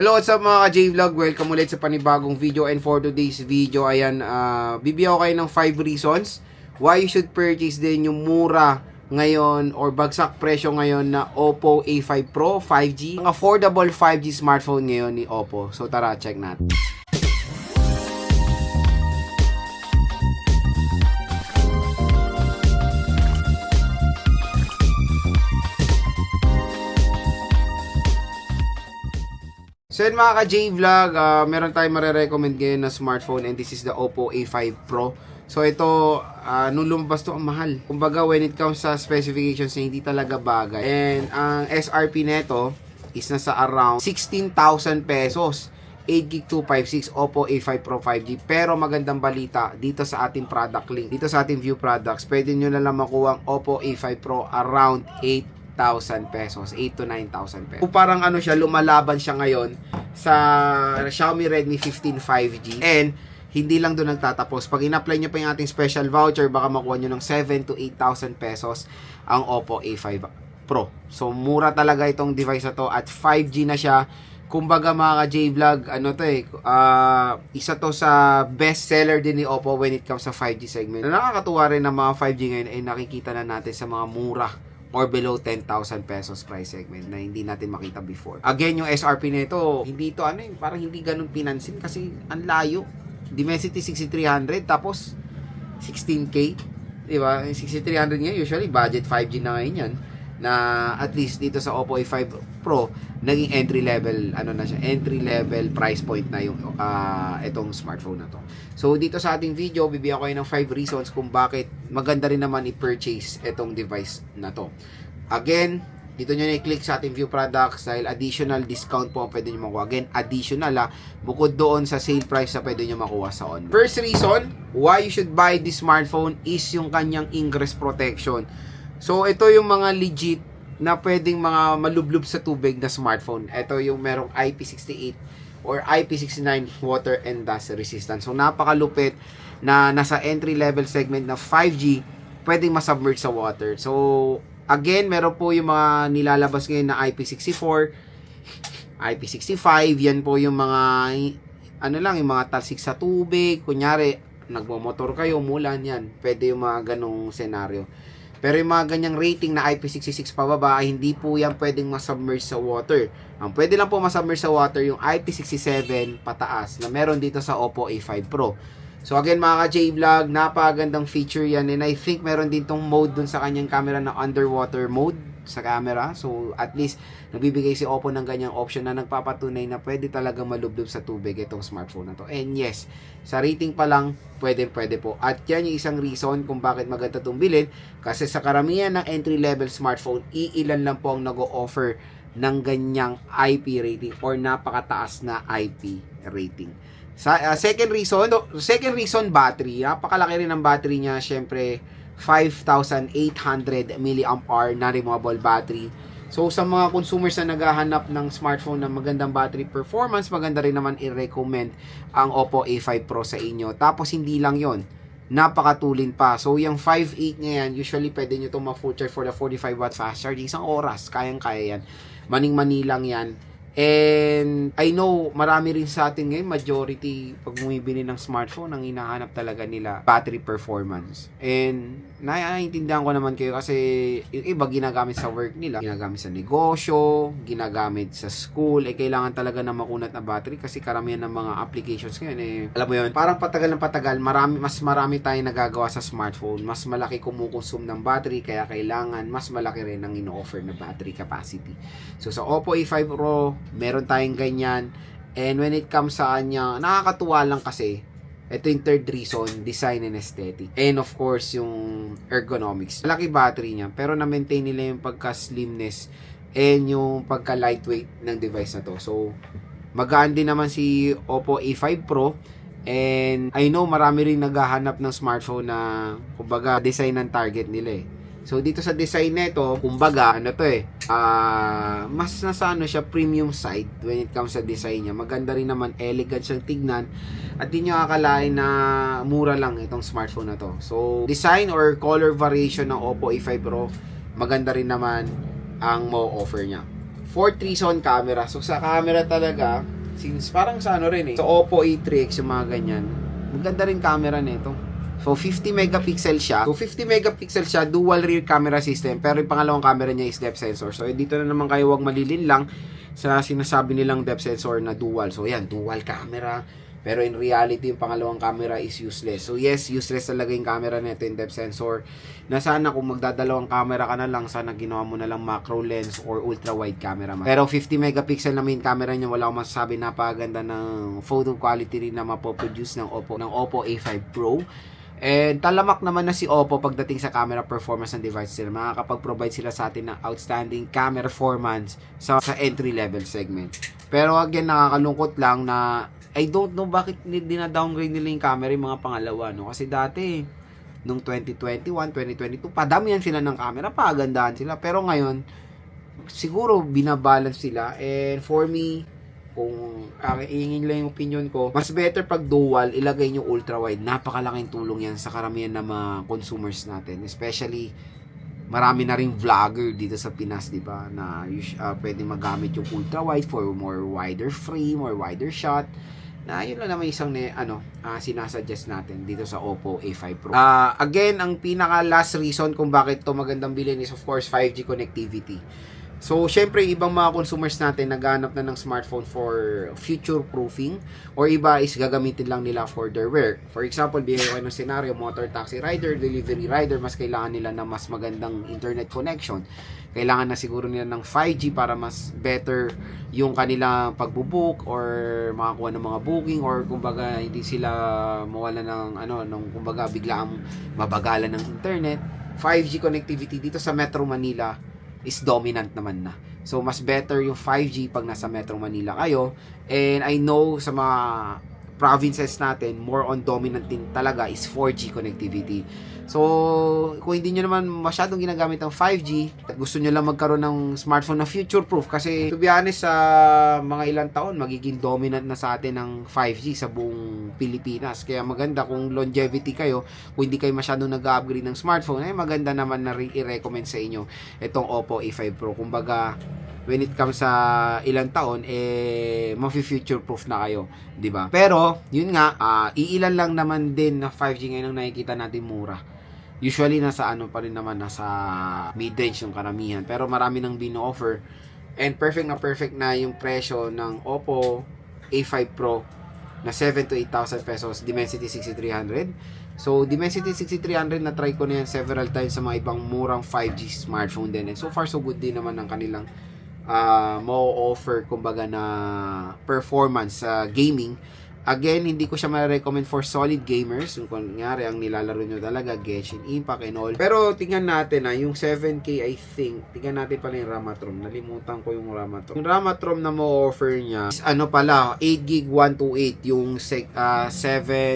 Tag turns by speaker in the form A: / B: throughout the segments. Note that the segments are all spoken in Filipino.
A: Hello, what's up mga ka-J-Vlog? Welcome ulit sa panibagong video, and for today's video, ayan, bibigyan ko kayo ng 5 reasons why you should purchase din yung mura ngayon or bagsak presyo ngayon na Oppo A5 Pro 5G. Ang affordable 5G smartphone ngayon ni Oppo. So tara, check natin. So yun mga ka-J-Vlog, meron tayong marirecommend ngayon na smartphone, and this is the Oppo A5 Pro. So ito, nung lumabas to, ang mahal. Kumbaga when it comes sa specifications, hindi talaga bagay. And ang SRP neto is nasa around 16,000 pesos. 8GB 256 Oppo A5 Pro 5G. Pero magandang balita dito sa ating product link, dito sa ating view products, pwede nyo na lang makuha ang Oppo A5 Pro around 8,000 pesos, 8 to 9,000 pesos. Parang ano siya, lumalaban siya ngayon sa Xiaomi Redmi 15 5G, and hindi lang doon nagtatapos. Pag in-apply nyo pa yung ating special voucher, baka makuha nyo ng 7 to 8,000 pesos ang Oppo A5 Pro. So mura talaga itong device na to, at 5G na siya. Kumbaga mga ka-J-Vlog, ano to isa to sa best seller din ni Oppo when it comes sa 5G segment. Nakakatuwa rin ng mga 5G ngayon ay nakikita na natin sa mga mura or below 10,000 pesos price segment na hindi natin makita before. Again, yung SRP nito, hindi ito parang hindi ganun pinansin kasi ang layo. Dimensity 6300 tapos 16K, di ba? 6300 ngayon, usually budget 5G na ngayon yan, na at least dito sa Oppo A5 Pro naging entry level entry level price point na yung itong smartphone na to. So dito sa ating video, bibigyan ko kayo ng 5 reasons kung bakit maganda rin naman i-purchase itong device na to. Again, dito nyo na-click sa ating view products dahil additional discount po ang pwede nyo makuha. Again, additional bukod doon sa sale price na pwede nyo makuha sa online. First reason why you should buy this smartphone is yung kanyang ingress protection. So ito yung mga legit na pwedeng mga malublob sa tubig na smartphone. Ito yung merong IP68 or IP69 water and dust resistant. So napakalupit na nasa entry level segment na 5G, pwedeng masubmerge sa water. So again, meron po yung mga nilalabas ngayon na IP64, IP65. Yan po yung mga yung mga talsik sa tubig. Kunyari, nagmo-motor kayo, umulan, yan. Pwede yung mga ganong senaryo. Pero yung mga ganyang rating na IP66 pababa ay hindi po yan pwedeng masubmerge sa water. Ang pwede lang po masubmerge sa water yung IP67 pataas na meron dito sa Oppo A5 Pro. So again mga ka-J-Vlog, napakagandang feature yan, and I think meron din tong mode dun sa kanyang camera na underwater mode sa camera. So at least nagbibigay si Oppo ng ganyang option na nagpapatunay na pwede talaga malublob sa tubig itong smartphone na to. And yes, sa rating pa lang, pwede po. At yan yung isang reason kung bakit maganda itong bilhin, kasi sa karamihan ng entry-level smartphone, iilan lang po ang nag-o-offer ng ganyang IP rating or napakataas na IP rating. Second reason, battery. Napakalaki rin ng battery niya. Syempre, 5,800 mAh na removable battery. So, sa mga consumers na naghahanap ng smartphone na magandang battery performance, maganda rin naman i-recommend ang Oppo A5 Pro sa inyo. Tapos, hindi lang yon, napakatulin pa. So, yung 5.8 niya yan, usually pwede nyo itong ma-full charge for the 45 watt fast charge. Isang oras, kayang-kaya yan. Maning-mani lang yan. And I know marami rin sa atin ngayon, majority pag bumibili ng smartphone, ang hinahanap talaga nila battery performance. And naiintindihan ko naman kayo kasi yung iba ginagamit sa work nila, ginagamit sa negosyo, ginagamit sa school, kailangan talaga ng makunat na battery kasi karamihan ng mga applications ngayon alam mo yun, parang patagal ng patagal, mas marami tayong nagagawa sa smartphone, mas malaki kumukonsume ng battery, kaya kailangan mas malaki rin ang ino-offer na battery capacity. So sa Oppo A5 Pro, meron tayong ganyan. And when it comes sa kanya, nakakatuwa lang kasi ito yung third reason, design and aesthetic. And of course, yung ergonomics. Malaki battery niya, pero na-maintain nila yung pagka-slimness and yung pagka-lightweight ng device na to. So, magaan din naman si Oppo A5 Pro. And I know marami rin naghahanap ng smartphone na kumbaga design ng target nila So dito sa design nito, kumbaga mas nasa siya premium side when it comes sa design niya. Maganda rin naman, elegant siyang tignan, at di nyo akalain na mura lang itong smartphone na to. So design or color variation ng Oppo A5 Pro, maganda rin naman ang mo-offer niya. fourth reason, camera. So sa camera talaga, since parang sa ano rin sa Oppo A3X yung mga ganyan, maganda rin camera nito. So 50 megapixel siya. Dual rear camera system. Pero yung pangalawang camera niya is depth sensor. So dito na naman kayo wag malilin lang sa sinasabi nilang depth sensor na dual. So yan, dual camera. Pero in reality, yung pangalawang camera is useless. So yes, useless talaga yung camera nito, yung depth sensor. Na sana kung magdadalawang camera ka na lang, sana ginawa mo na lang macro lens or ultra wide camera. Pero 50 megapixel na main camera niya, wala akong masasabi, napakaganda ng photo quality rin na mapoproduce ng Oppo A5 Pro. And talamak naman na si Oppo pagdating sa camera performance ng device sila. Makakapag-provide sila sa atin ng outstanding camera performance sa entry level segment. Pero again, nakakalungkot lang na I don't know bakit dina-downgrade nila yung camera yung mga pangalawa, no? Kasi dati, nung 2021, 2022, padamihan sila ng camera, pagandahan sila. Pero ngayon, siguro binabalance sila. And for me, kung iingin lang yung opinion ko, mas better pag dual, ilagay nyo ultra wide. Napakalaking tulong yan sa karamihan ng mga consumers natin. Especially, marami na ring vlogger dito sa Pinas, di ba? Na pwede magamit yung ultra wide for more wider frame or wider shot. Na yun lang naman isang sinasuggest natin dito sa Oppo A5 Pro. Again, ang pinaka last reason kung bakit to magandang bilhin is of course 5G connectivity. So, syempre, ibang mga consumers natin naghanap na ng smartphone for future proofing or iba is gagamitin lang nila for their work. For example, bigyan ko ng scenario, motor taxi rider, delivery rider, mas kailangan nila ng mas magandang internet connection. Kailangan na siguro nila ng 5G para mas better yung kanilang pagbubook or makakuha ng mga booking or kumbaga hindi sila mawala ng kumbaga biglaang mabagalan ng internet. 5G connectivity dito sa Metro Manila is dominant naman na. So, mas better yung 5G pag nasa Metro Manila kayo. And I know sa mga provinces natin, more on dominant din talaga is 4G connectivity. So, kung hindi nyo naman masyadong ginagamit ng 5G at gusto nyo lang magkaroon ng smartphone na future-proof kasi to be honest, sa mga ilang taon, magiging dominant na sa atin ng 5G sa buong Pilipinas. Kaya maganda kung longevity kayo, kung hindi kayo masyadong nag-upgrade ng smartphone, maganda naman na i-recommend sa inyo itong Oppo A5 Pro. Kumbaga, when it comes sa ilang taon, mafi-future proof na kayo, 'di ba? Pero, yun nga, iilan lang naman din na 5G ngayon ang nakikita natin mura. Usually, nasa pa rin naman, nasa mid-range yung karamihan. Pero marami nang bino-offer. And perfect na yung presyo ng Oppo A5 Pro na 7 to 8,000 pesos, Dimensity 6300. So, Dimensity 6300 na try ko na yan several times sa mga ibang murang 5G smartphone din. And so far, so good din naman ng kanilang mo-offer kumbaga na performance sa gaming. Again, hindi ko siya ma-recommend for solid gamers. Yung kunyari, ang nilalaro nyo talaga, Genshin Impact and all. Pero, tingnan natin yung 7K, I think. Tingnan natin pala yung RAM-ROM. Nalimutan ko yung RAM-ROM. Yung RAM-ROM na mo-offer niya is 8GB 128, yung 7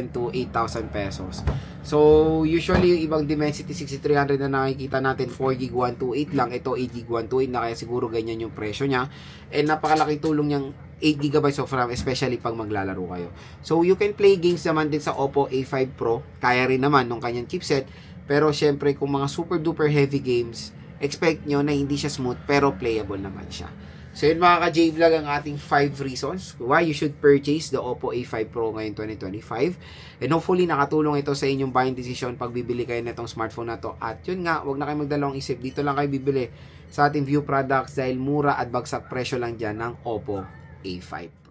A: to 8,000 pesos. So, usually, yung ibang Dimensity 6300 na nakikita natin, 4GB 128 lang. Ito, 8GB 128 na kaya siguro ganyan yung presyo niya. And napakalaking tulong niyang 8GB of RAM, especially pag maglalaro kayo. So, you can play games naman din sa Oppo A5 Pro. Kaya rin naman nung kanyang chipset. Pero, syempre, kung mga super duper heavy games, expect nyo na hindi siya smooth, pero playable naman siya. So, yun mga ka-J-Vlog ang ating 5 reasons why you should purchase the Oppo A5 Pro ngayon 2025. And hopefully, nakatulong ito sa inyong buying decision pag bibili kayo na itong smartphone na to. At yun nga, huwag na kayo magdalawang isip. Dito lang kayo bibili sa ating View products dahil mura at bagsak presyo lang dyan ng Oppo A5.